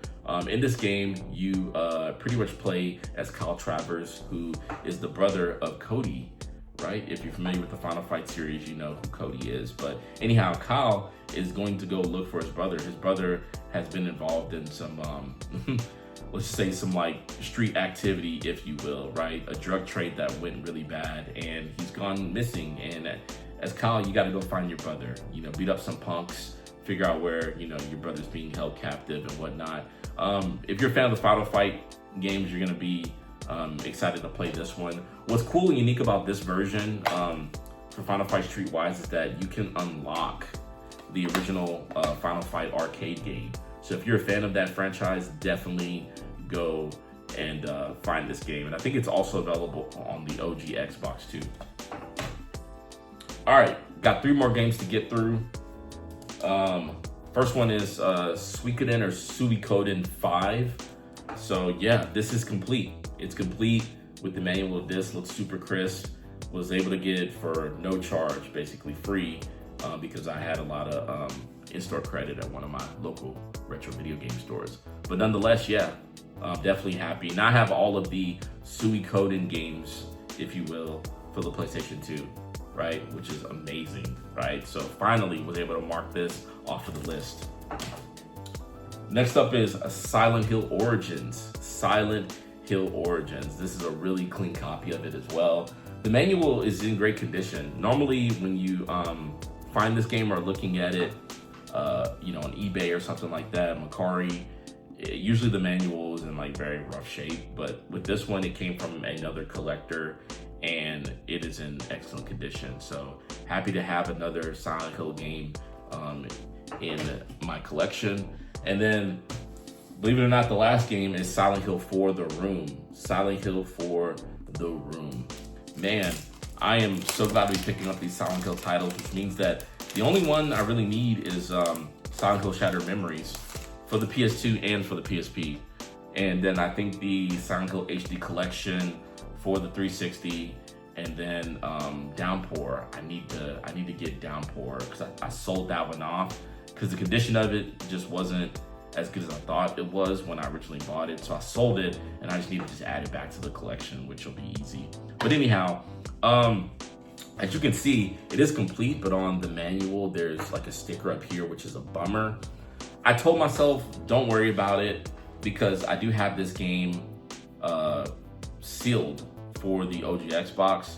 [SPEAKER 1] In this game, you pretty much play as Kyle Travers, who is the brother of Cody, right? If you're familiar with the Final Fight series, you know who Cody is. But anyhow, Kyle is going to go look for his brother. His brother has been involved in some, let's say some like street activity, if you will, right? A drug trade that went really bad, and he's gone missing. And as Kyle, you got to go find your brother. You know, beat up some punks, figure out where your brother's being held captive and whatnot. If you're a fan of the Final Fight games, you're gonna be excited to play this one. What's cool and unique about this version for Final Fight Streetwise is that you can unlock the original Final Fight arcade game. So if you're a fan of that franchise, definitely go and find this game. And I think it's also available on the OG Xbox too. All right, got 3 more games to get through. First one is Suikoden or Suikoden 5. So yeah, this is complete. It's complete with the manual disc, looks super crisp. Was able to get it for no charge, basically free, because I had a lot of in-store credit at one of my local retro video game stores. But nonetheless, yeah, definitely happy. Now I have all of the Suikoden games, if you will, for the PlayStation 2. Right, which is amazing, right? So finally was able to mark this off of the list. Next up is Silent Hill Origins. Silent Hill Origins. This is a really clean copy of it as well. The manual is in great condition. Normally when you find this game or looking at it, on eBay or something like that, Macari, usually the manual is in like very rough shape, but with this one, it came from another collector and it is in excellent condition. So happy to have another Silent Hill game in my collection. And then, believe it or not, the last game is Silent Hill 4 The Room. Silent Hill 4 The Room. Man, I am so glad to be picking up these Silent Hill titles, which means that the only one I really need is Silent Hill Shattered Memories for the PS2 and for the PSP. And then I think the Silent Hill HD collection for the 360, and then Downpour. I need to get Downpour because I sold that one off because the condition of it just wasn't as good as I thought it was when I originally bought it. So I sold it, and I just need to just add it back to the collection, which will be easy. But anyhow, as you can see, it is complete, but on the manual, there's like a sticker up here, which is a bummer. I told myself, don't worry about it, because I do have this game sealed for the OG Xbox.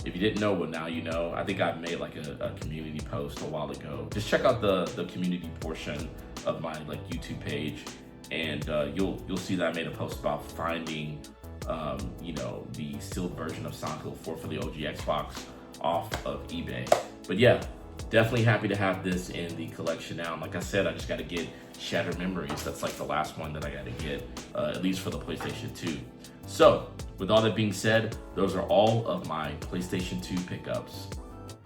[SPEAKER 1] If you didn't know, well, now you know. I think I made like a community post a while ago. Just check out the community portion of my like YouTube page, and you'll see that I made a post about finding the sealed version of Silent Hill 4 for the OG Xbox off of eBay. But yeah, definitely happy to have this in the collection now. And like I said, I just got to get Shattered Memories. That's like the last one that I got to get, at least for the PlayStation 2. So with all that being said, those are all of my PlayStation 2 pickups.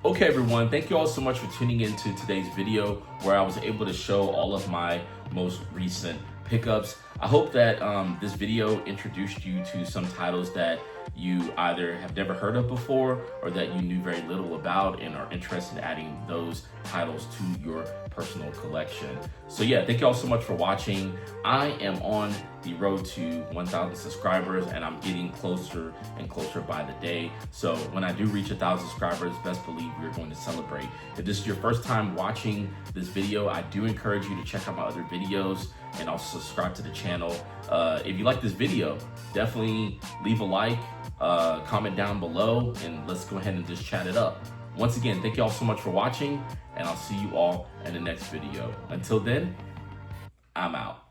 [SPEAKER 1] Okay, everyone, thank you all so much for tuning into today's video where I was able to show all of my most recent pickups. I hope that this video introduced you to some titles that you either have never heard of before or that you knew very little about and are interested in adding those titles to your personal collection. So yeah, thank you all so much for watching. I am on the road to 1,000 subscribers, and I'm getting closer and closer by the day. So when I do reach 1,000 subscribers, best believe we're going to celebrate. If this is your first time watching this video, I do encourage you to check out my other videos and also subscribe to the channel. If you like this video, definitely leave a like, comment down below, and let's go ahead and just chat it up. Once again, thank you all so much for watching, and I'll see you all in the next video. Until then, I'm out.